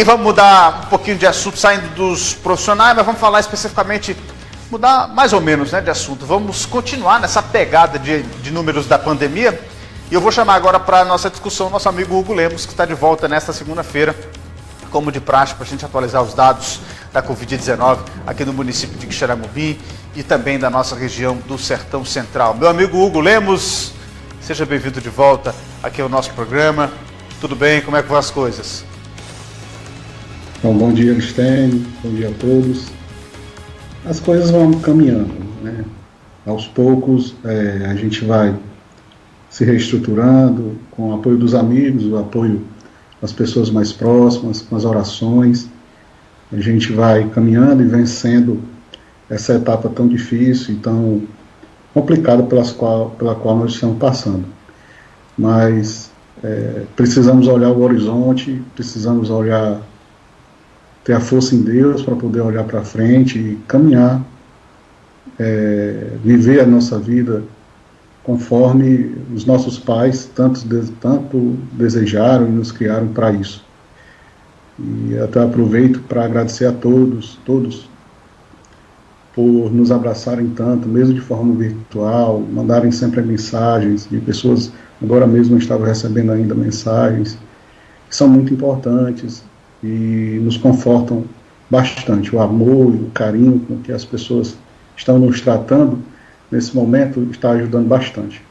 E vamos mudar um pouquinho de assunto, saindo dos profissionais, mas vamos falar especificamente, mudar mais ou menos, né, de assunto. Vamos continuar nessa pegada de números da pandemia. E eu vou chamar agora para a nossa discussão o nosso amigo Hugo Lemos, que está de volta nesta segunda-feira, como de praxe, para a gente atualizar os dados da Covid-19 aqui no município de Quixeramobim e também da nossa região do Sertão Central. Meu amigo Hugo Lemos, seja bem-vindo de volta aqui ao nosso programa. Tudo bem? Como é que vão as coisas? Bom dia, Aristene. Bom dia a todos. As coisas vão caminhando, né? Aos poucos a gente vai se reestruturando com o apoio dos amigos, o apoio das pessoas mais próximas, com as orações. A gente vai caminhando e vencendo essa etapa tão difícil e tão complicada pela qual nós estamos passando. Mas precisamos olhar o horizonte, precisamos ter a força em Deus para poder olhar para frente e caminhar, viver a nossa vida conforme os nossos pais tanto desejaram e nos criaram para isso. E até aproveito para agradecer a todos por nos abraçarem tanto, mesmo de forma virtual, mandarem sempre mensagens, de pessoas, agora mesmo eu estava recebendo ainda mensagens, que são muito importantes e nos confortam bastante. O amor e o carinho com que as pessoas estão nos tratando nesse momento está ajudando bastante.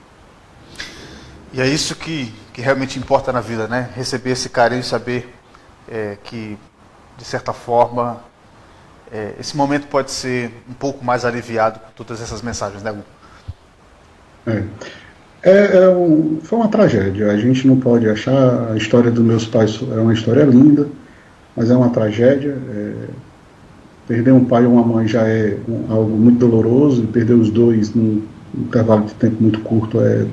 E é isso que realmente importa na vida, né? Receber esse carinho e saber que, de certa forma, esse momento pode ser um pouco mais aliviado com todas essas mensagens, né, Hugo? Foi uma tragédia. A gente não pode achar a história dos meus pais é uma história linda, mas é uma tragédia. Perder um pai e uma mãe já é algo muito doloroso, e perder os dois num intervalo de tempo muito curto é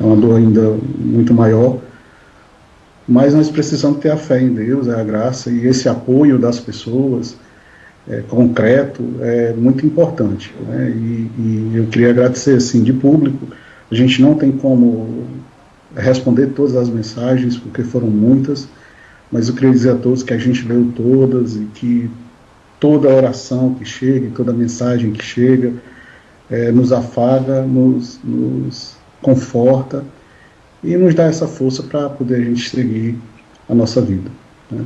uma dor ainda muito maior. Mas nós precisamos ter a fé em Deus, a graça, e esse apoio das pessoas concreto é muito importante, né? E eu queria agradecer, assim, de público. A gente não tem como responder todas as mensagens, porque foram muitas, mas eu queria dizer a todos que a gente leu todas e que toda oração que chega, toda mensagem que chega, nos afaga, nos conforta e nos dá essa força para poder a gente seguir a nossa vida, né?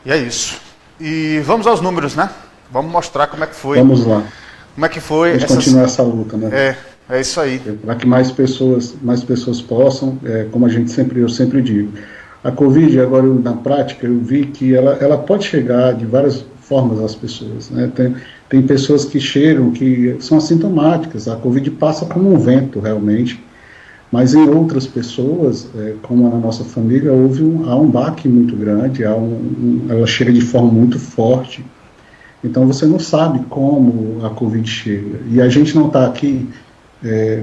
E é isso. E vamos aos números, né? Vamos mostrar como é que foi. Vamos lá. Como é que foi? Vamos continuar essa luta, né? É isso aí. Para que mais pessoas possam, como eu sempre digo, a Covid, agora na prática, eu vi que ela pode chegar de várias formas às pessoas, né? Tem pessoas que chegam, que são assintomáticas, a Covid passa como um vento, realmente, mas em outras pessoas, como na nossa família, há um baque muito grande, ela chega de forma muito forte, então você não sabe como a Covid chega, e a gente não está aqui,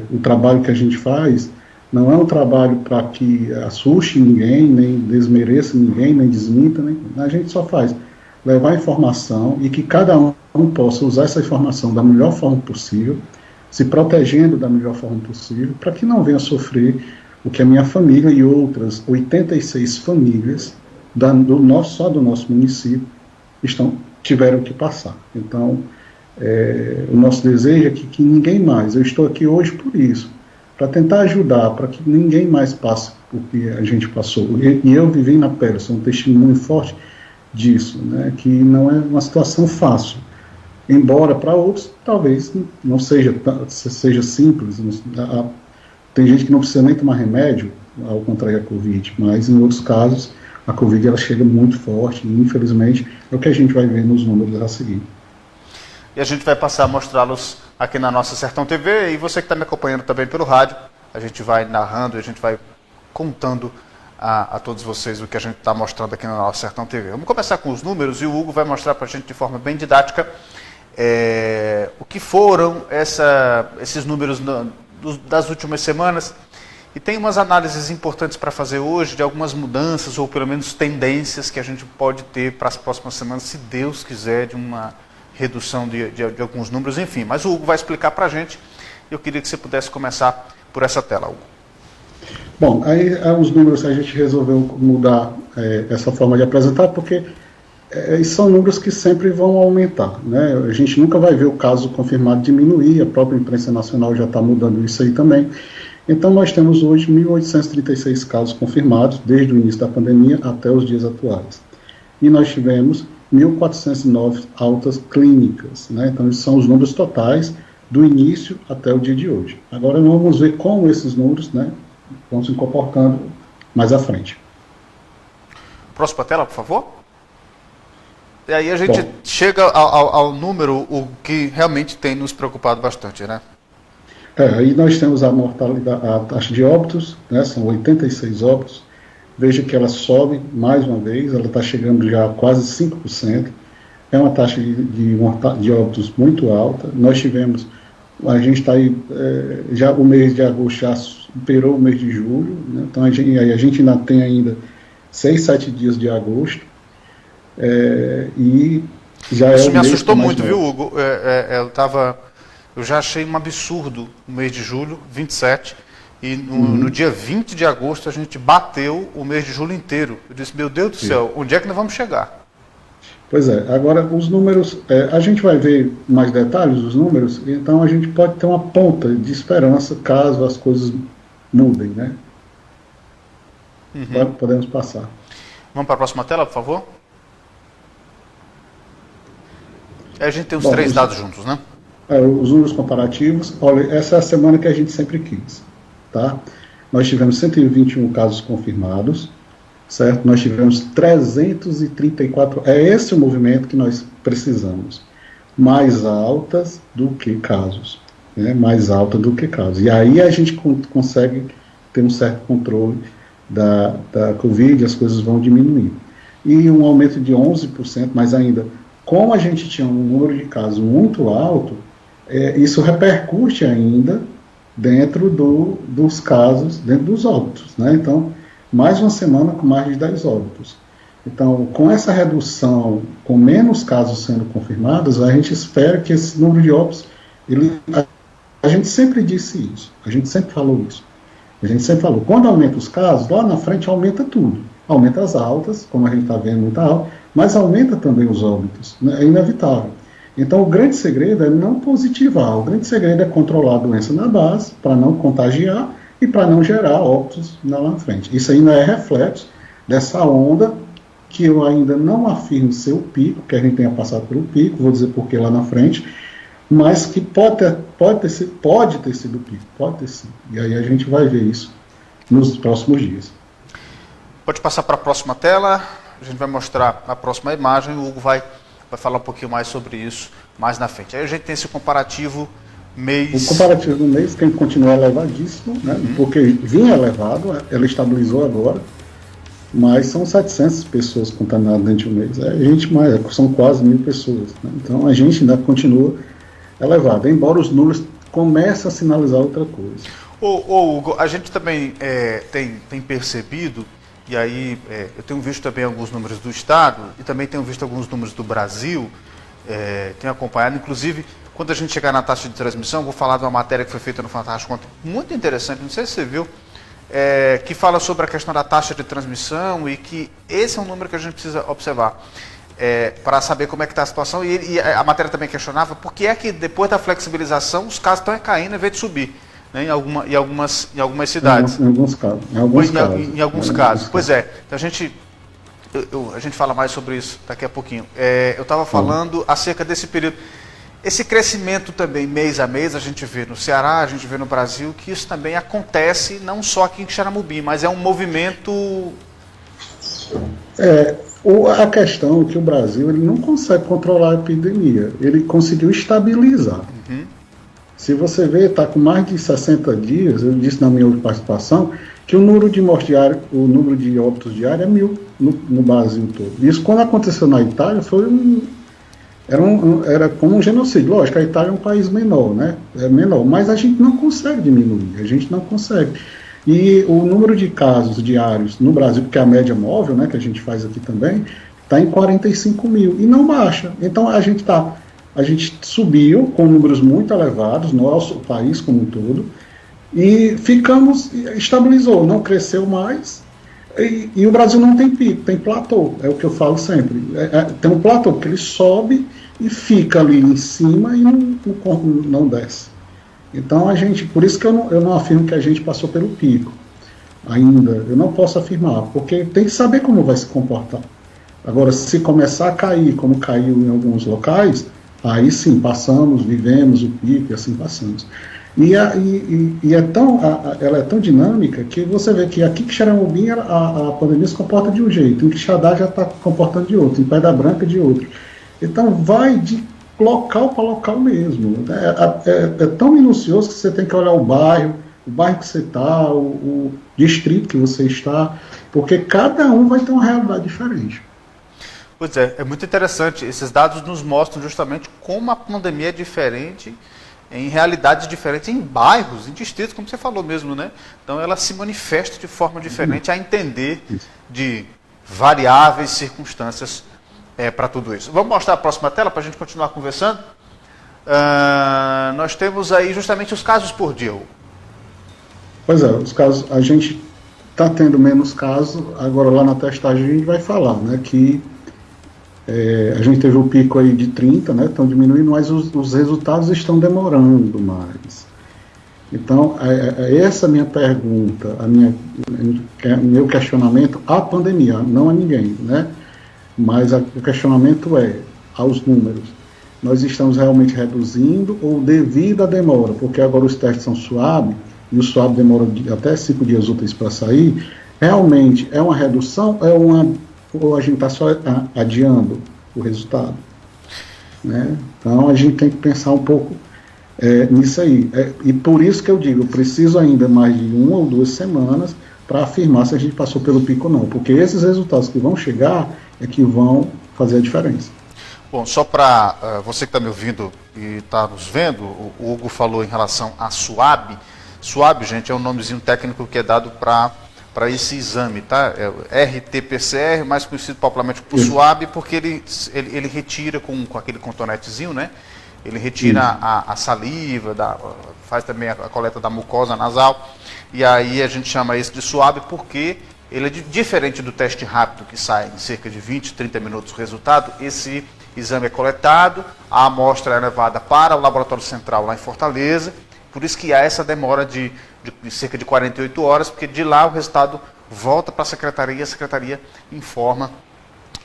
o trabalho que a gente faz não é um trabalho para que assuste ninguém, nem desmereça ninguém, nem desminta, a gente só faz levar informação e que cada um possa usar essa informação da melhor forma possível, se protegendo da melhor forma possível, para que não venha sofrer o que a minha família e outras 86 famílias só do nosso município tiveram que passar. Então, o nosso desejo é que ninguém mais, eu estou aqui hoje por isso, para tentar ajudar, para que ninguém mais passe o que a gente passou. E eu vivi na pele, sou um testemunho forte disso, né, que não é uma situação fácil. Embora para outros talvez não seja simples, tem gente que não precisa nem tomar remédio ao contrair a Covid, mas em outros casos a Covid ela chega muito forte e infelizmente é o que a gente vai ver nos números a seguir. E a gente vai passar a mostrá-los aqui na nossa Sertão TV, e você que está me acompanhando também pelo rádio, a gente vai narrando e a gente vai contando a todos vocês o que a gente está mostrando aqui na nossa Sertão TV. Vamos começar com os números e o Hugo vai mostrar para a gente de forma bem didática o que foram esses números das últimas semanas. E tem umas análises importantes para fazer hoje de algumas mudanças ou pelo menos tendências que a gente pode ter para as próximas semanas, se Deus quiser, de uma redução de alguns números, enfim. Mas o Hugo vai explicar para a gente. Eu queria que você pudesse começar por essa tela, Hugo. Bom, aí os números a gente resolveu mudar essa forma de apresentar, porque são números que sempre vão aumentar, né? A gente nunca vai ver o caso confirmado diminuir, a própria imprensa nacional já está mudando isso aí também. Então, nós temos hoje 1.836 casos confirmados, desde o início da pandemia até os dias atuais. E nós tivemos 1.409 altas clínicas, né? Então, esses são os números totais do início até o dia de hoje. Agora, vamos ver como esses números, né, vão se comportando mais à frente. Próxima tela, por favor. E aí a gente chega ao número, o que realmente tem nos preocupado bastante, né? Aí nós temos a mortalidade, a taxa de óbitos, né, são 86 óbitos. Veja que ela sobe mais uma vez, ela está chegando já a quase 5%. É uma taxa de óbitos muito alta. Nós tivemos, a gente está aí, já o mês de agosto já superou o mês de julho, né, então a gente ainda tem ainda 6, 7 dias de agosto. E já isso me assustou muito, viu, Hugo? Eu já achei um absurdo o mês de julho, 27, e no dia 20 de agosto a gente bateu o mês de julho inteiro. Eu disse, meu Deus do céu, onde é que nós vamos chegar? Pois é, agora os números, a gente vai ver mais detalhes dos números, então a gente pode ter uma ponta de esperança caso as coisas mudem, né? Podemos passar. Vamos para a próxima tela, por favor? A gente tem os três dados juntos, né? Os números comparativos. Olha, essa é a semana que a gente sempre quis, tá? Nós tivemos 121 casos confirmados, certo? Nós tivemos 334, é esse o movimento que nós precisamos. Mais altas do que casos, né? Mais alta do que casos. E aí a gente consegue ter um certo controle da Covid, as coisas vão diminuir. E um aumento de 11%, mas ainda, como a gente tinha um número de casos muito alto, isso repercute ainda dentro dos casos, dentro dos óbitos, né? Então, mais uma semana com mais de 10 óbitos. Então, com essa redução, com menos casos sendo confirmados, a gente espera que esse número de óbitos, a gente sempre disse isso, a gente sempre falou isso. A gente sempre falou, quando aumenta os casos, lá na frente aumenta tudo. Aumenta as altas, como a gente está vendo, muita alta, mas aumenta também os óbitos, né? É inevitável. Então, o grande segredo é não positivar, o grande segredo é controlar a doença na base, para não contagiar e para não gerar óbitos lá na frente. Isso ainda é reflexo dessa onda que eu ainda não afirmo ser o pico, que a gente tenha passado pelo pico, vou dizer por que lá na frente, mas que pode ter sido o pico, pode ter sido. E aí a gente vai ver isso nos próximos dias. Pode passar para a próxima tela, a gente vai mostrar a próxima imagem, o Hugo vai falar um pouquinho mais sobre isso mais na frente. Aí a gente tem esse comparativo mês... O comparativo do mês que continua elevadíssimo, né? Porque vinha elevado, ela estabilizou agora, mas são 700 pessoas contaminadas dentro de um mês. São quase 1.000 pessoas. Né? Então a gente ainda continua elevado, embora os números comecem a sinalizar outra coisa. Hugo, a gente também tem percebido, e aí eu tenho visto também alguns números do Estado, e também tenho visto alguns números do Brasil, tenho acompanhado, inclusive, quando a gente chegar na taxa de transmissão, vou falar de uma matéria que foi feita no Fantástico ontem, muito interessante, não sei se você viu, que fala sobre a questão da taxa de transmissão e que esse é um número que a gente precisa observar. Para saber como é que está a situação, e a matéria também questionava por que é que depois da flexibilização os casos estão caindo em vez de subir, né, em algumas cidades. Em alguns casos. Em alguns casos. Pois é, então a gente fala mais sobre isso daqui a pouquinho. Eu estava falando acerca desse período. Esse crescimento também, mês a mês, a gente vê no Ceará, a gente vê no Brasil, que isso também acontece não só aqui em Xaramubim, mas é um movimento... A questão é que o Brasil ele não consegue controlar a epidemia, ele conseguiu estabilizar. Se você vê, está com mais de 60 dias, eu disse na minha participação, que o número de mortes diárias, o número de óbitos diários é 1.000 no Brasil todo. Isso quando aconteceu na Itália era como um genocídio. Lógico, a Itália é um país menor, né? É menor, mas a gente não consegue diminuir, a gente não consegue. E o número de casos diários no Brasil, porque a média móvel, né, que a gente faz aqui também, está em 45 mil e não baixa. Então a gente subiu com números muito elevados, nosso país como um todo, E estabilizou, não cresceu mais, e o Brasil não tem pico, tem platô, é o que eu falo sempre. Tem um platô, porque ele sobe e fica ali em cima e não desce. Então por isso que eu não afirmo que a gente passou pelo pico ainda, eu não posso afirmar, porque tem que saber como vai se comportar. Agora, se começar a cair, como caiu em alguns locais, aí sim, vivemos o pico e assim passamos. Ela é tão dinâmica que você vê que aqui em Xaramubim a pandemia se comporta de um jeito, em Quixadá já está comportando de outro, em Pedra Branca de outro. Então vai de local para local mesmo. É tão minucioso que você tem que olhar o bairro que você está, o distrito que você está, porque cada um vai ter uma realidade diferente. Pois é muito interessante. Esses dados nos mostram justamente como a pandemia é diferente em realidades diferentes, em bairros, em distritos, como você falou mesmo, né? Então ela se manifesta de forma diferente a entender de variáveis circunstâncias para tudo isso. Vamos mostrar a próxima tela para a gente continuar conversando? Nós temos aí justamente os casos por dia. Pois é, os casos, a gente está tendo menos casos, agora lá na testagem a gente vai falar, né, que a gente teve o pico aí de 30, né, estão diminuindo, mas os resultados estão demorando mais. Então, essa minha pergunta, meu questionamento à pandemia, não a ninguém, né, mas o questionamento aos números. Nós estamos realmente reduzindo ou devido à demora, porque agora os testes são suaves, e o SWAB demora até 5 dias úteis para sair, realmente é uma redução ou a gente está só adiando o resultado? Né? Então a gente tem que pensar um pouco nisso aí. E por isso que eu digo, eu preciso ainda mais de 1 ou 2 semanas para afirmar se a gente passou pelo pico ou não, porque esses resultados que vão chegar é que vão fazer a diferença. Bom, só para você que está me ouvindo e está nos vendo, o Hugo falou em relação à SWAB. SWAB, gente, é um nomezinho técnico que é dado para esse exame, tá? É RT-PCR, mais conhecido popularmente por SWAB, porque ele retira com aquele cotonetezinho, né? Ele retira a saliva, faz também a coleta da mucosa nasal, e aí a gente chama isso de SWAB porque ele é diferente do teste rápido, que sai em cerca de 20, 30 minutos o resultado. Esse exame é coletado, a amostra é levada para o laboratório central lá em Fortaleza. Por isso que há essa demora de cerca de 48 horas, porque de lá o resultado volta para a secretaria e a secretaria informa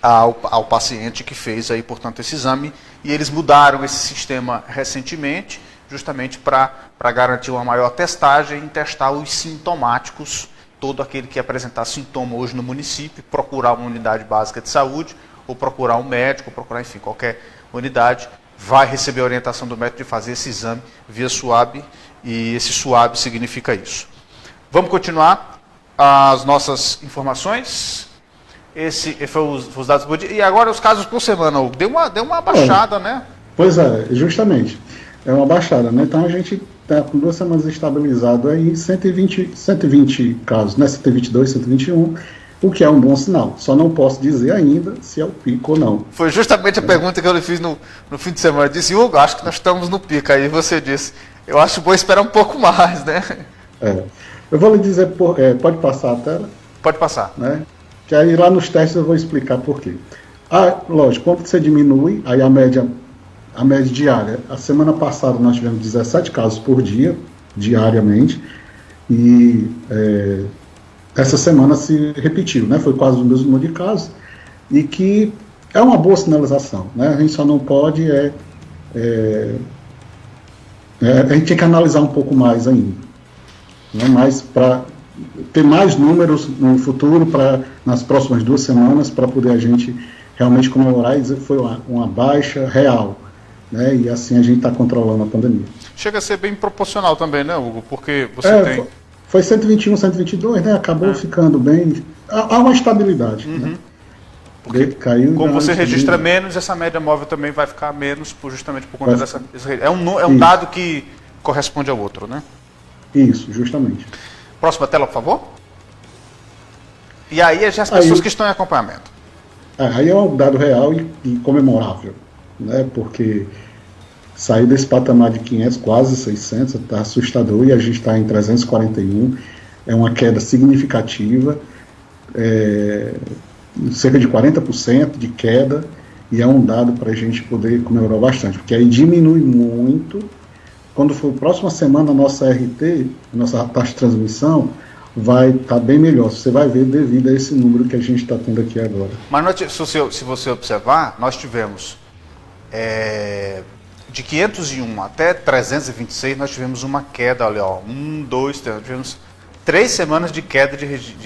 ao paciente que fez aí, portanto, esse exame. E eles mudaram esse sistema recentemente, justamente para garantir uma maior testagem e testar os sintomáticos, todo aquele que apresentar sintoma hoje no município, procurar uma unidade básica de saúde, ou procurar um médico, ou procurar, enfim, qualquer unidade, vai receber a orientação do médico de fazer esse exame via SWAB, e esse SWAB significa isso. Vamos continuar as nossas informações. Esse foi os dados por dia. E agora os casos por semana. Deu uma baixada, né? Pois é, justamente. É uma baixada, né? Então a gente está com 2 semanas estabilizado aí em 120 casos, né? 122, 121. O que é um bom sinal. Só não posso dizer ainda se é o pico ou não. Foi justamente a pergunta que eu lhe fiz no fim de semana. Eu disse, Hugo, acho que nós estamos no pico. Aí você disse, eu acho bom esperar um pouco mais, né? Eu vou lhe dizer, pode passar a tela? Pode passar. Né? Que aí lá nos testes eu vou explicar por quê. Lógico, quando você diminui, aí a média diária. A semana passada nós tivemos 17 casos por dia, diariamente, e essa semana se repetiu, né? Foi quase o mesmo número de casos, e que é uma boa sinalização, né? A gente só não pode a gente tem que analisar um pouco mais ainda, né? Mas para ter mais números no futuro, nas próximas 2 semanas, para poder a gente realmente comemorar e dizer que foi uma baixa real, né? E assim a gente está controlando a pandemia. Chega a ser bem proporcional também, né, Hugo? Porque você tem... Foi 121, 122, né? Acabou ficando bem... Há uma estabilidade, né? Porque caiu, como você registra menos, essa média móvel também vai ficar menos justamente por conta dessa... É um dado que corresponde ao outro, né? Isso, justamente. Próxima tela, por favor. E aí as pessoas que estão em acompanhamento. Aí é um dado real e comemorável, né? Porque sair desse patamar de 500, quase 600, está assustador, e a gente está em 341, é uma queda significativa, cerca de 40% de queda, e é um dado para a gente poder comemorar bastante, porque aí diminui muito. Quando for a próxima semana, a nossa RT, a nossa taxa de transmissão, vai estar bem melhor. Você vai ver devido a esse número que a gente está tendo aqui agora. Mas se você observar, nós tivemos de 501 até 326, nós tivemos uma queda, olha, ó, 1, 2, 3, nós tivemos 3 semanas de queda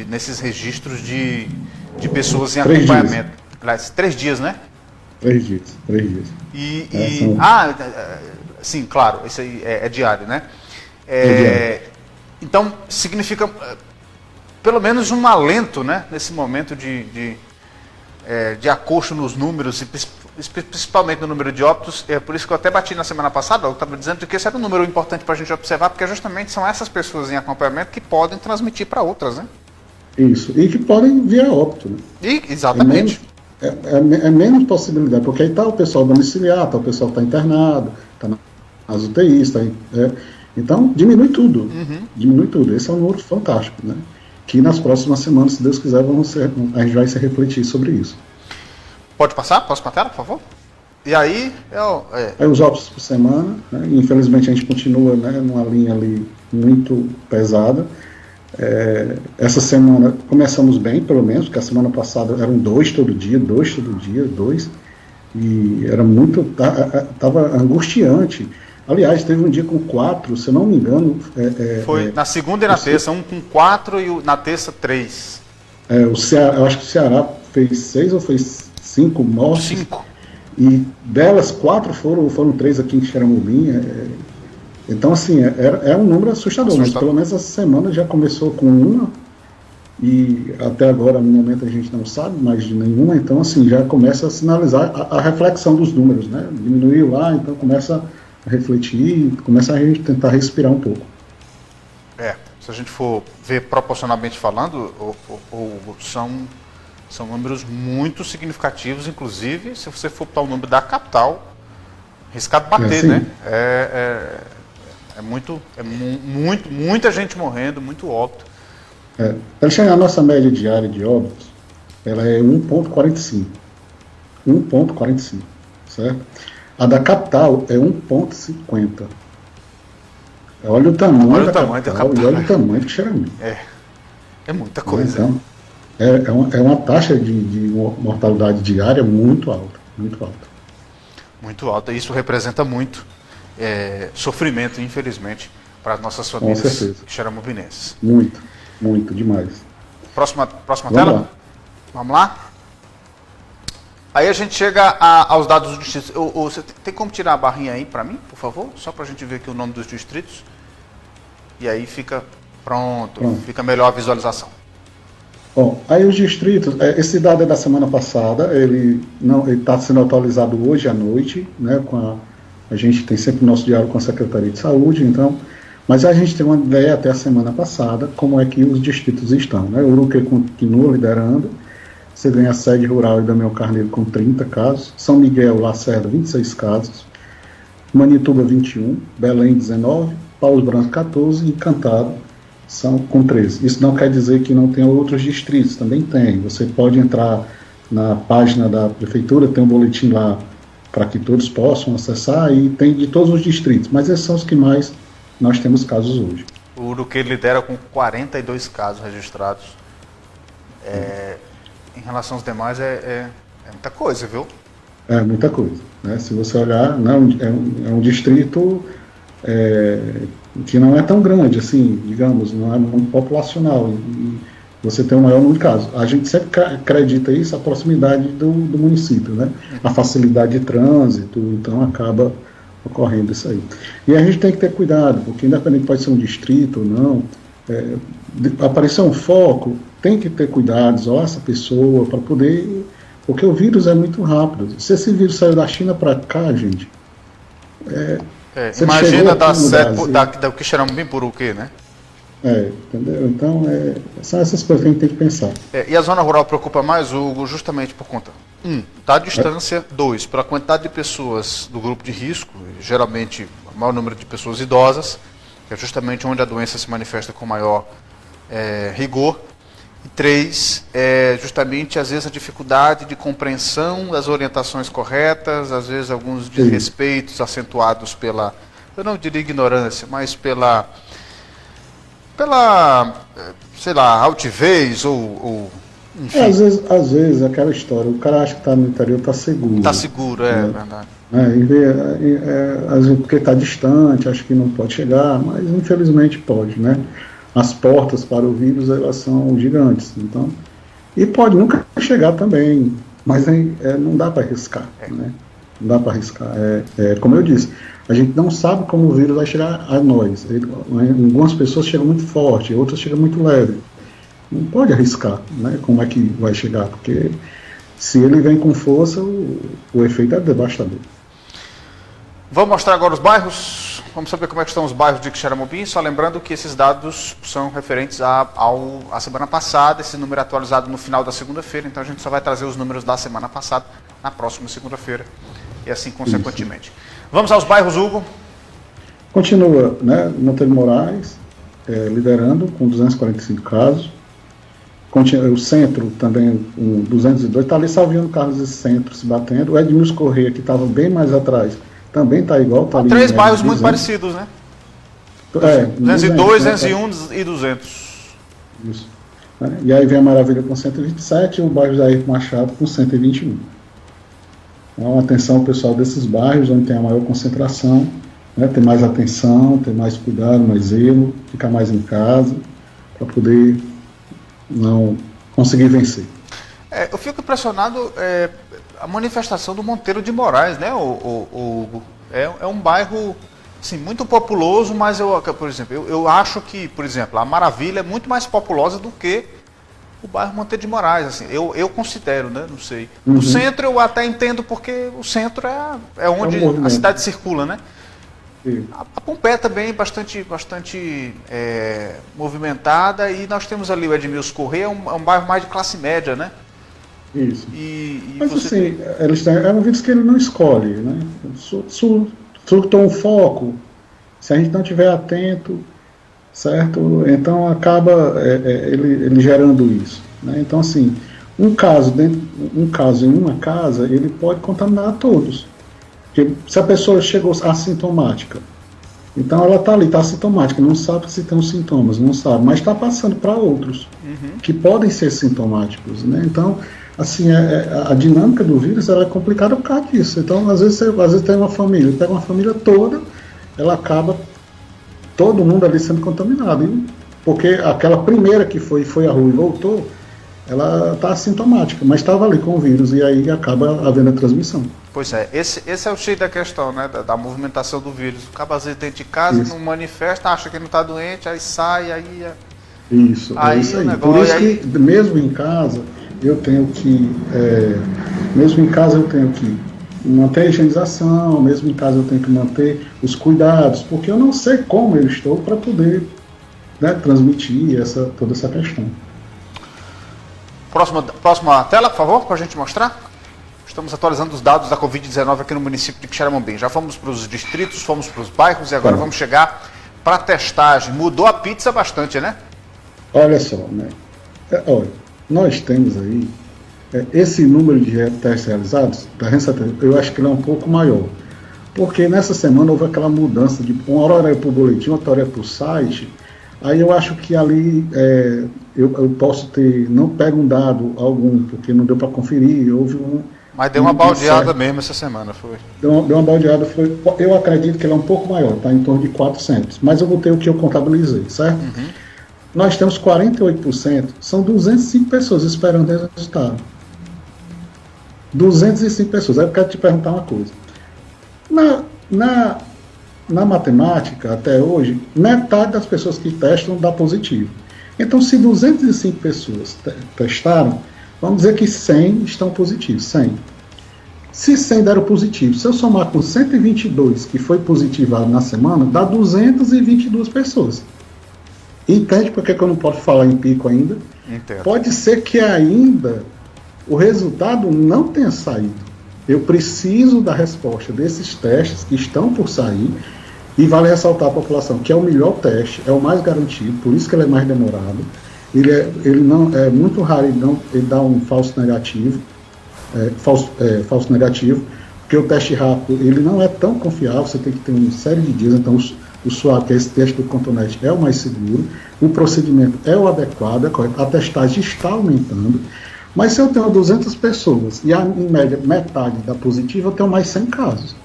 nesses registros de pessoas em acompanhamento. Aliás, 3 dias, né? 3 dias. Sim, claro, isso aí é diário, né? Então, significa pelo menos um alento, né? Nesse momento de acocho nos números, e principalmente no número de óbitos. É por isso que eu até bati na semana passada, eu estava dizendo que esse era um número importante para a gente observar, porque justamente são essas pessoas em acompanhamento que podem transmitir para outras, né? Isso, e que podem vir a óbito, né? Exatamente. É menos possibilidade, porque aí está o pessoal domiciliar, está o pessoal que está internado, está nas UTIs, então diminui tudo. Diminui tudo. Esse é um número fantástico, né? Que nas próximas semanas, se Deus quiser, a gente vai se refletir sobre isso. Pode passar? Posso para a tela, por favor? E aí... Aí os óbitos por semana, né? Infelizmente a gente continua, né, numa linha ali muito pesada. Essa semana começamos bem, pelo menos, porque a semana passada eram 2 todo dia, e era muito, estava angustiante. Aliás, teve um dia com 4, se eu não me engano. Foi na segunda e na terça, um com 4 e na terça 3. O Ceará, eu acho que o Ceará fez 6 ou fez 5 mortes. 5. E delas, 4 foram 3 aqui em Xeramobim. Então, assim, é um número assustador, mas pelo menos essa semana já começou com uma, e até agora, no momento, a gente não sabe mais de nenhuma, então, assim, já começa a sinalizar a reflexão dos números, né? Diminuiu lá, então começa a refletir, começa a gente tentar respirar um pouco. Se a gente for ver proporcionalmente falando, são números muito significativos, inclusive, se você for para o número da capital, arriscado bater, né? Muita gente morrendo, muito óbito. A nossa média diária de óbitos, ela é 1,45. 1,45, certo? A da capital é 1,50. Olha o tamanho da capital e olha o tamanho do Xeramim. É muita coisa. Então, é uma taxa de mortalidade diária muito alta, muito alta. Muito alta. Isso representa muito sofrimento, infelizmente, para as nossas famílias xeramobinenses. Muito, demais. Próxima tela? Vamos lá? Aí a gente chega aos dados dos distritos. Você tem como tirar a barrinha aí para mim, por favor? Só para a gente ver aqui o nome dos distritos. E aí fica pronto. Fica melhor a visualização. Bom, aí os distritos, esse dado é da semana passada, ele está sendo atualizado hoje à noite, né, a gente tem sempre o nosso diário com a Secretaria de Saúde, então, mas a gente tem uma ideia até a semana passada, como é que os distritos estão, né? Uruque continua liderando, você ganha a sede rural e Damião Carneiro com 30 casos, São Miguel, Lacerda, 26 casos, Manituba, 21, Belém, 19, Paus Branco, 14 e Encantado são com 13. Isso não quer dizer que não tenha outros distritos, também tem. Você pode entrar na página da prefeitura, tem um boletim lá para que todos possam acessar, e tem de todos os distritos, mas esses são os que mais nós temos casos hoje. O Uruque lidera com 42 casos registrados. Em relação aos demais, é muita coisa, viu? É muita coisa, né? Se você olhar, é um distrito que não é tão grande, assim, digamos, não é muito populacional, e você tem o maior número de casos. A gente sempre acredita isso, a proximidade do município, né? A facilidade de trânsito, então acaba ocorrendo isso aí. E a gente tem que ter cuidado, porque independente pode ser um distrito ou não, aparecer um foco, tem que ter cuidados, essa pessoa, para poder... Porque o vírus é muito rápido. Se esse vírus saiu da China para cá, gente... imagina do Quixeramobim por Uruque, né? Entendeu? Então, são essas coisas que a gente tem que pensar. E a zona rural preocupa mais, Hugo, justamente por conta da distância. 2, pela quantidade de pessoas do grupo de risco, geralmente o maior número de pessoas idosas, que é justamente onde a doença se manifesta com maior rigor. E 3, justamente, às vezes, a dificuldade de compreensão das orientações corretas, às vezes alguns desrespeitos acentuados pela, eu não diria ignorância, mas pela sei lá, altivez ou enfim. Às vezes aquela história, o cara acha que está no interior, está seguro. Está seguro, verdade. Às vezes porque está distante, acha que não pode chegar, mas infelizmente pode, né? As portas para o vírus, elas são gigantes, então, e pode nunca chegar também, mas não dá para arriscar, né? Não dá para arriscar. Como eu disse, a gente não sabe como o vírus vai chegar a nós. Algumas pessoas chegam muito forte, outras chegam muito leve. Não pode arriscar, né? Como é que vai chegar, porque se ele vem com força, o efeito é devastador. Vamos mostrar agora os bairros. Vamos saber como é que estão os bairros de Quixeramobim. Só lembrando que esses dados são referentes à semana passada. Esse número é atualizado no final da segunda-feira. Então a gente só vai trazer os números da semana passada na próxima segunda-feira. E assim consequentemente. Isso. Vamos aos bairros, Hugo. Continua, né? Monteiro Moraes liderando com 245 casos. O centro também, 202. Está ali Salviano Carlos e centro se batendo. O Edmilson Corrêa, que estava bem mais atrás, também está igual. Tá 3 bairros muito parecidos, né? 202, 201 e 200. Isso. E aí vem a Maravilha com 127 e o bairro Jair Machado com 121. Então, atenção ao pessoal desses bairros, onde tem a maior concentração, né? Ter mais atenção, ter mais cuidado, mais zelo, ficar mais em casa, para poder não conseguir vencer. Eu fico impressionado a manifestação do Monteiro de Moraes, né? É um bairro assim, muito populoso, mas por exemplo, eu acho que, por exemplo, a Maravilha é muito mais populosa do que o bairro Monteiro de Moraes, assim, eu considero, né? Não sei. O centro eu até entendo, porque o centro é onde a cidade circula, né? A Pompeia também é bastante movimentada, e nós temos ali o Edmilson Corrêa, é um bairro mais de classe média, né? Isso. Mas assim, é um vírus que ele não escolhe, né? Surtou um foco, se a gente não estiver atento, certo? Então acaba ele gerando isso, né? Então assim, um caso em uma casa, ele pode contaminar a todos. Porque se a pessoa chegou assintomática, então ela está ali, está assintomática, não sabe se tem os sintomas, não sabe, mas está passando para outros que podem ser sintomáticos, né? Então, assim, a dinâmica do vírus ela é complicada por causa disso. Então, às vezes tem uma família, pega uma família toda, ela acaba todo mundo ali sendo contaminado, porque aquela primeira que foi à rua e voltou, ela está assintomática, mas estava ali com o vírus, e aí acaba havendo a transmissão. Pois é, esse é o cheio da questão, né, da movimentação do vírus. O cara às vezes dentro de casa, não manifesta, acha que não está doente, aí sai, aí... Isso, é isso aí. Por isso que, mesmo em casa, eu tenho que manter a higienização, mesmo em casa eu tenho que manter os cuidados, porque eu não sei como eu estou para poder, né, transmitir toda essa questão. Próxima tela, por favor, para a gente mostrar. Estamos atualizando os dados da Covid-19 aqui no município de Quixeramobim. Já fomos para os distritos, fomos para os bairros e agora vamos chegar para a testagem. Mudou a pizza bastante, né? Olha só, né? Olha, nós temos aí esse número de testes realizados, eu acho que ele é um pouco maior. Porque nessa semana houve aquela mudança de uma hora era para o boletim, outra hora é para o site. Aí eu acho que ali eu posso ter, não pego um dado algum, porque não deu para conferir, houve Mas deu uma baldeada mesmo essa semana, foi? Deu uma baldeada, eu acredito que ele é um pouco maior, está em torno de 400, mas eu vou ter o que eu contabilizei, certo? Nós temos 48%, são 205 pessoas esperando o resultado. 205 pessoas, aí eu quero te perguntar uma coisa. Na matemática, até hoje, metade das pessoas que testam dá positivo. Então, se 205 pessoas testaram, vamos dizer que 100 estão positivos, 100. Se 100 deram positivo, se eu somar com 122 que foi positivado na semana, dá 222 pessoas. Entende por que eu não posso falar em pico ainda? Entendo. Pode ser que ainda o resultado não tenha saído. Eu preciso da resposta desses testes que estão por sair, e vale ressaltar a população que é o melhor teste, é o mais garantido, por isso que ele é mais demorado. Ele não é muito raro, ele dá um falso negativo, falso negativo, porque o teste rápido ele não é tão confiável, você tem que ter uma série de dias, então o SWAB, que é esse teste do Cotonete, é o mais seguro, o procedimento é o adequado, é correto, a testagem está aumentando, mas se eu tenho 200 pessoas e em média metade dá positivo, eu tenho mais 100 casos.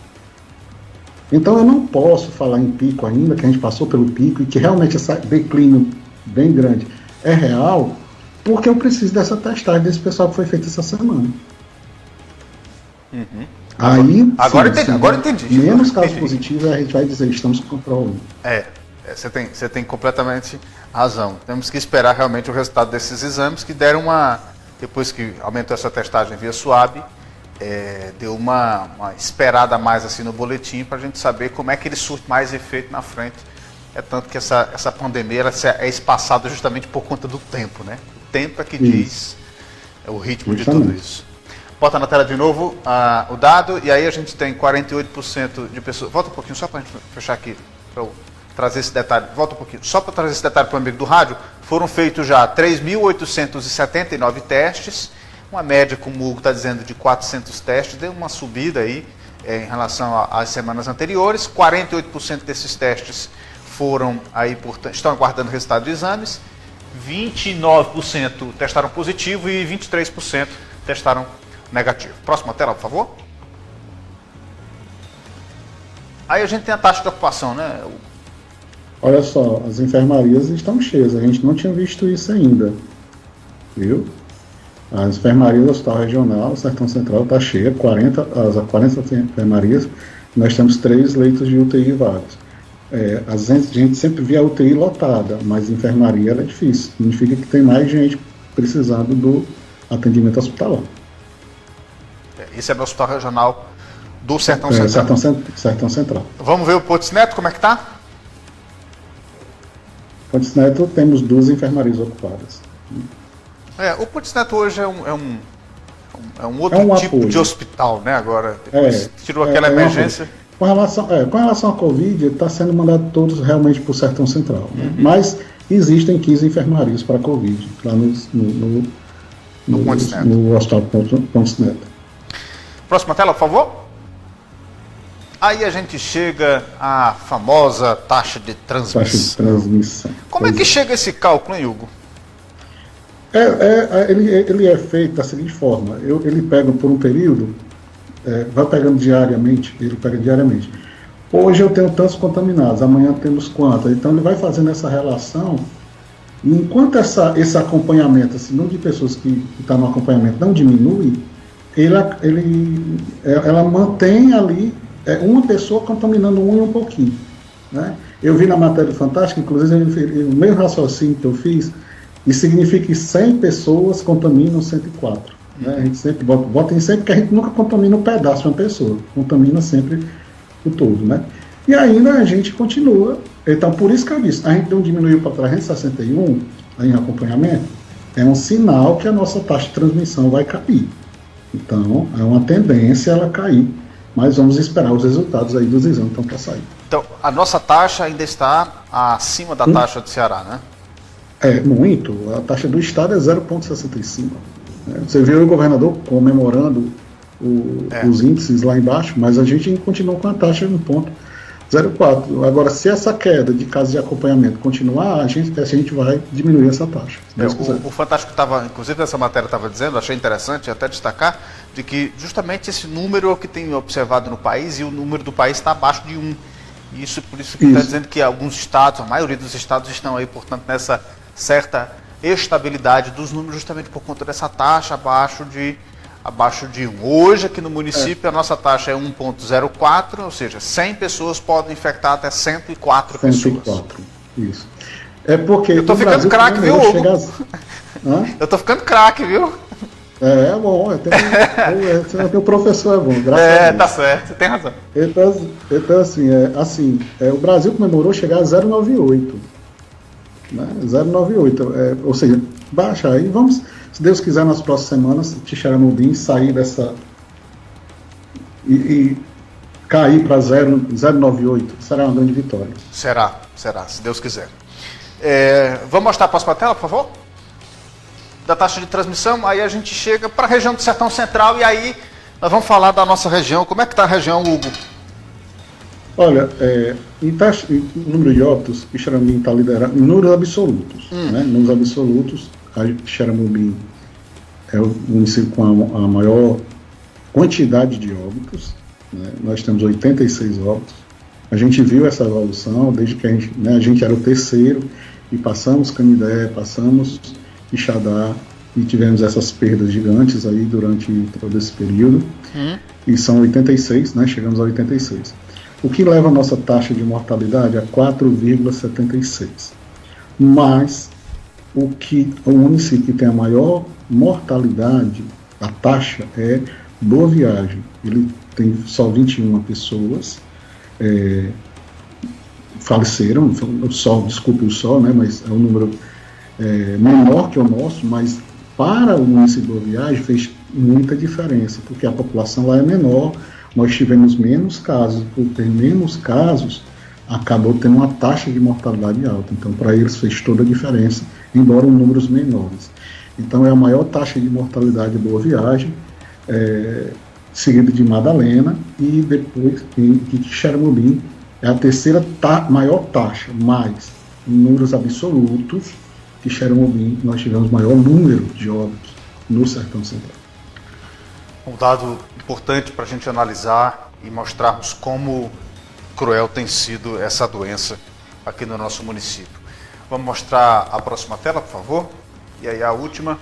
Então eu não posso falar em pico ainda, que a gente passou pelo pico e que realmente esse declínio bem grande é real, porque eu preciso dessa testagem desse pessoal que foi feito essa semana. Uhum. Aí, agora entendi. Menos casos positivos, a gente vai dizer estamos controlando. Você tem completamente razão. Temos que esperar realmente o resultado desses exames que deram depois que aumentou essa testagem via SWAB, deu uma esperada a mais assim no boletim para a gente saber como é que ele surte mais efeito na frente. É tanto que essa pandemia é espaçada justamente por conta do tempo, né? O tempo é que diz o ritmo de tudo isso. Bota na tela de novo o dado, e aí a gente tem 48% de pessoas. Volta um pouquinho, só para a gente fechar aqui, para eu trazer esse detalhe. Volta um pouquinho, só para trazer esse detalhe para o amigo do rádio. Foram feitos já 3.879 testes, uma média, como o Hugo está dizendo, de 400 testes, deu uma subida aí em relação às semanas anteriores. 48% desses testes foram aí, estão aguardando o resultado de exames. 29% testaram positivo e 23% testaram negativo. Próxima tela, por favor. Aí a gente tem a taxa de ocupação, né? Olha só, as enfermarias estão cheias, a gente não tinha visto isso ainda, viu? As enfermarias do Hospital Regional, o Sertão Central está cheia, 40 enfermarias, nós temos 3 leitos de UTI vagos. A gente sempre vê a UTI lotada, mas a enfermaria é difícil, significa que tem mais gente precisando do atendimento hospitalar. Esse é o Hospital Regional do Sertão Central. Sertão Central. Vamos ver o Pontes Neto, como é que está? Pontes Neto, temos 2 enfermarias ocupadas. O Pontes Neto hoje é um outro tipo apoio de hospital, né? Agora, depois tirou aquela emergência. Com relação à Covid, está sendo mandado todos realmente para o Sertão Central. Né? Mas existem 15 enfermarias para a Covid, lá no Hospital Pontes Neto. Próxima tela, por favor. Aí a gente chega à famosa taxa de transmissão. Como é que chega esse cálculo, hein, Hugo? Ele é feito da seguinte forma: ele pega por um período, vai pegando diariamente, Hoje eu tenho tantos contaminados, amanhã temos quantos. Então ele vai fazendo essa relação, e enquanto esse acompanhamento, esse número de pessoas que está no acompanhamento não diminui, ela mantém ali uma pessoa contaminando um e um pouquinho. Né? Eu vi na matéria fantástica, inclusive, o mesmo raciocínio que eu fiz, e significa que 100 pessoas contaminam 104. Né? A gente sempre bota em 100, porque a gente nunca contamina um pedaço de uma pessoa, contamina sempre o todo. Né? E ainda a gente continua. Então, por isso que eu disse, a gente não diminuiu para 361 em acompanhamento, é um sinal que a nossa taxa de transmissão vai cair. Então, é uma tendência ela cair, mas vamos esperar os resultados aí dos exames que estão para sair. Então, a nossa taxa ainda está acima da taxa do Ceará, né? Muito. A taxa do estado é 0,65. Você viu o governador comemorando os índices lá embaixo, mas a gente continua com a taxa de 1,04. Agora, se essa queda de casos de acompanhamento continuar, a gente vai diminuir essa taxa. O Fantástico estava, inclusive nessa matéria estava dizendo, achei interessante até destacar, de que justamente esse número é o que tem observado no país, e o número do país está abaixo de 1. Por isso que está dizendo que alguns estados, a maioria dos estados estão aí, portanto, nessa certa estabilidade dos números, justamente por conta dessa taxa abaixo de 1. Hoje, aqui no município, a nossa taxa é 1,04, ou seja, 100 pessoas podem infectar até 104 pessoas. 104, isso. É porque... Eu tô ficando craque, viu, Hugo? Eu tô ficando craque, viu? É bom, o professor é bom, graças a Deus. Tá certo, você tem razão. Então assim, o Brasil comemorou chegar a 0,98. Né? 0,98, ou seja, baixa aí, Se Deus quiser, nas próximas semanas, Quixeramobim sair dessa e cair para 0,98, será uma grande vitória. Será, se Deus quiser. Vamos mostrar a próxima tela, por favor? Da taxa de transmissão, aí a gente chega para a região do Sertão Central e aí nós vamos falar da nossa região. Como é que está a região, Hugo? Olha, em número de óbitos, Quixeramobim está liderando, em números absolutos. Né? Em números absolutos, a Quixeramobim é o município com a maior quantidade de óbitos. Né? Nós temos 86 óbitos. A gente viu essa evolução desde que a gente era o terceiro e passamos Canindé, passamos Quixadá e tivemos essas perdas gigantes aí durante todo esse período. E são 86, né? Chegamos a 86. O que leva a nossa taxa de mortalidade a 4,76. Mas o município que tem a maior mortalidade, a taxa é Boa Viagem. Ele tem só 21 pessoas faleceram, desculpe o só, né, mas é um número menor que o nosso, mas para o município de Boa Viagem fez muita diferença, porque a população lá é menor, nós tivemos menos casos, por ter menos casos, acabou tendo uma taxa de mortalidade alta, então para eles fez toda a diferença, embora em números menores. Então é a maior taxa de mortalidade de Boa Viagem, seguido de Madalena, e depois de Quixeramobim é a terceira maior taxa, mas em números absolutos, Quixeramobim nós tivemos maior número de óbitos no Sertão Central. Um dado importante para a gente analisar e mostrarmos como cruel tem sido essa doença aqui no nosso município. Vamos mostrar a próxima tela, por favor? E aí a última,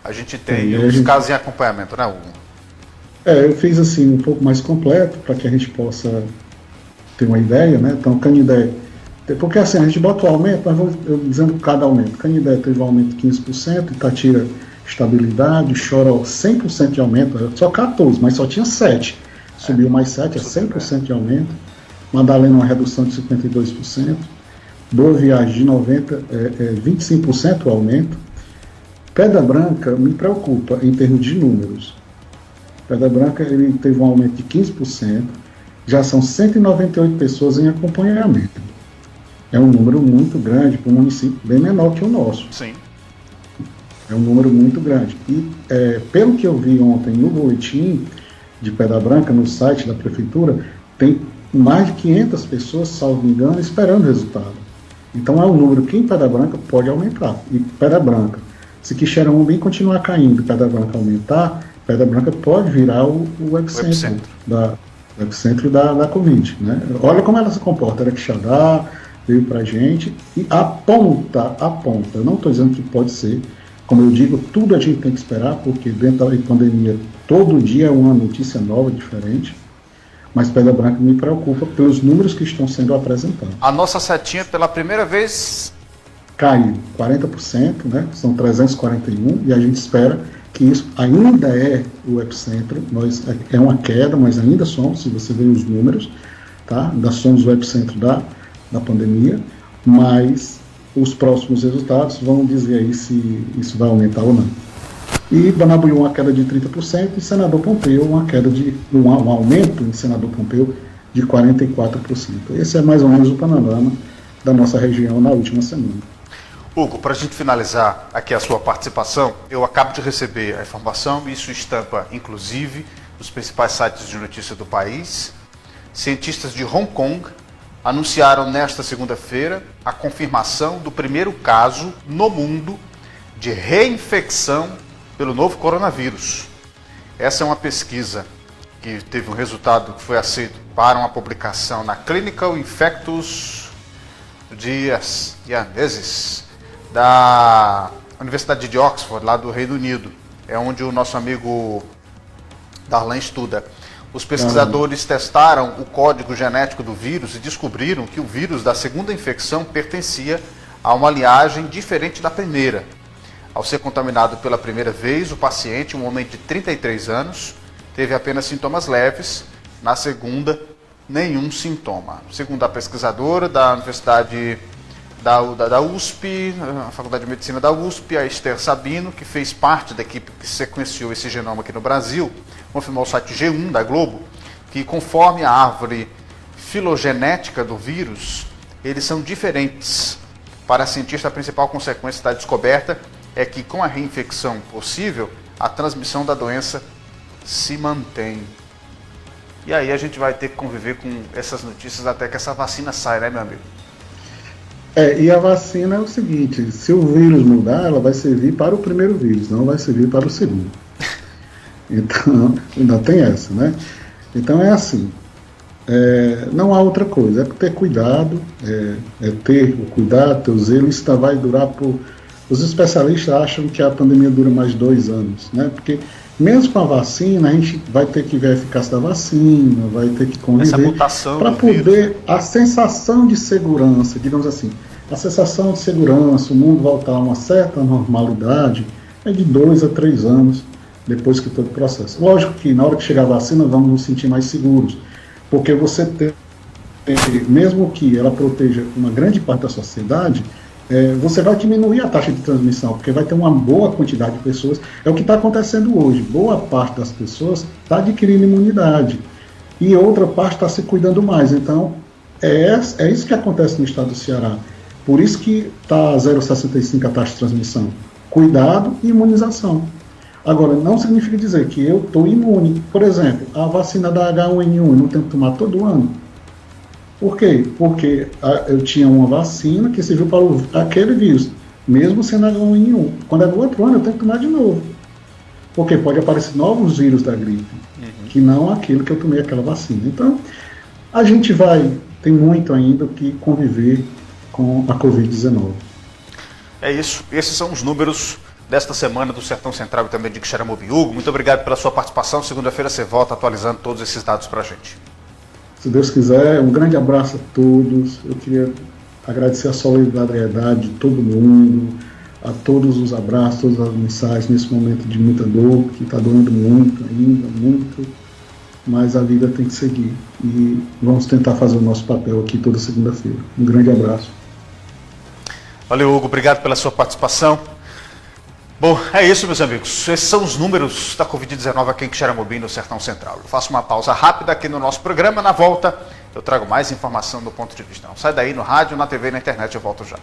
a gente tem os casos em acompanhamento, né, Hugo? Eu fiz assim um pouco mais completo para que a gente possa ter uma ideia, né? Então, Canindé, porque assim, a gente bota o aumento, mas vou dizendo cada aumento. Canindé teve um aumento de 15%, Itatira estabilidade, Choró 100% de aumento, só 14, mas só tinha 7. Subiu mais 7, é 100% de aumento. Madalena uma redução de 52%. Boa Viagem de 90, 25% o aumento. Pedra Branca me preocupa em termos de números. Pedra Branca ele teve um aumento de 15%, já são 198 pessoas em acompanhamento. É um número muito grande para um município bem menor que o nosso. Sim. É um número muito grande. E pelo que eu vi ontem no boletim de Pedra Branca, no site da prefeitura, tem mais de 500 pessoas, salvo engano, esperando o resultado. Então é um número que em Pedra Branca pode aumentar. E Pedra Branca, se Quixeramobim continuar caindo e Pedra Branca aumentar, Pedra Branca pode virar o epicentro da Covid. Né? Olha como ela se comporta. Era Quixadá, veio pra gente e aponta. Eu não estou dizendo que pode ser. Como eu digo, tudo a gente tem que esperar, porque dentro da pandemia, todo dia é uma notícia nova, diferente. Mas Pedra Branca me preocupa pelos números que estão sendo apresentados. A nossa setinha, pela primeira vez, caiu 40%, né? São 341, e a gente espera que isso ainda é o epicentro. É uma queda, mas ainda somos, se você ver os números, tá? Ainda somos o epicentro da pandemia, mas os próximos resultados vão dizer aí se isso vai aumentar ou não. E Banabuiú uma queda de 30% e Senador Pompeu uma queda um aumento em Senador Pompeu de 44%. Esse é mais ou menos o panorama da nossa região na última semana. Hugo, para a gente finalizar aqui a sua participação, eu acabo de receber a informação, isso estampa inclusive nos principais sites de notícia do país. Cientistas de Hong Kong anunciaram nesta segunda-feira a confirmação do primeiro caso no mundo de reinfecção pelo novo coronavírus. Essa é uma pesquisa que teve um resultado que foi aceito para uma publicação na Clinical Infectious Diseases da Universidade de Oxford, lá do Reino Unido. É onde o nosso amigo Darlan estuda. Os pesquisadores testaram o código genético do vírus e descobriram que o vírus da segunda infecção pertencia a uma linhagem diferente da primeira. Ao ser contaminado pela primeira vez, o paciente, um homem de 33 anos, teve apenas sintomas leves. Na segunda, nenhum sintoma. Segundo a pesquisadora da Universidade da USP, a Faculdade de Medicina da USP, a Esther Sabino, que fez parte da equipe que sequenciou esse genoma aqui no Brasil, confirmou ao site G1 da Globo, que conforme a árvore filogenética do vírus, eles são diferentes. Para a cientista, a principal consequência da descoberta é que com a reinfecção possível, a transmissão da doença se mantém. E aí a gente vai ter que conviver com essas notícias até que essa vacina saia, né, meu amigo? E a vacina é o seguinte, se o vírus mudar, ela vai servir para o primeiro vírus, não vai servir para o segundo. Então, ainda tem essa, né? Então é assim, não há outra coisa, é ter cuidado, ter o cuidado, ter o zelo, isso vai durar por... Os especialistas acham que a pandemia dura mais 2 anos, né? Porque mesmo com a vacina, a gente vai ter que ver a eficácia da vacina, vai ter que conviver para poder a sensação de segurança, digamos assim, a sensação de segurança, o mundo voltar a uma certa normalidade, é de 2 a 3 anos depois que todo o processo. Lógico que na hora que chegar a vacina, vamos nos sentir mais seguros, porque você tem, mesmo que ela proteja uma grande parte da sociedade, você vai diminuir a taxa de transmissão, porque vai ter uma boa quantidade de pessoas. É o que está acontecendo hoje. Boa parte das pessoas está adquirindo imunidade e outra parte está se cuidando mais. Então, é isso que acontece no estado do Ceará. Por isso que está 0,65 a taxa de transmissão. Cuidado e imunização. Agora, não significa dizer que eu estou imune. Por exemplo, a vacina da H1N1 eu não tenho que tomar todo ano. Por quê? Porque eu tinha uma vacina que serviu para aquele vírus, mesmo sendo H1N1. Quando é no outro ano, eu tenho que tomar de novo. Porque pode aparecer novos vírus da gripe, que não aquilo que eu tomei aquela vacina. Então, a gente tem muito ainda que conviver com a Covid-19. É isso. Esses são os números desta semana do Sertão Central e também de Quixeramobim. Hugo, muito obrigado pela sua participação. Segunda-feira você volta atualizando todos esses dados para a gente. Se Deus quiser, um grande abraço a todos. Eu queria agradecer a solidariedade de todo mundo, a todos os abraços, todas as mensagens nesse momento de muita dor, que está doendo muito ainda, muito, mas a vida tem que seguir. E vamos tentar fazer o nosso papel aqui toda segunda-feira. Um grande abraço. Valeu, Hugo. Obrigado pela sua participação. Bom, é isso, meus amigos. Esses são os números da Covid-19 aqui em Quixeramobim, no Sertão Central. Eu faço uma pausa rápida aqui no nosso programa. Na volta, eu trago mais informação do ponto de vista. Não sai daí no rádio, na TV e na internet. Eu volto já.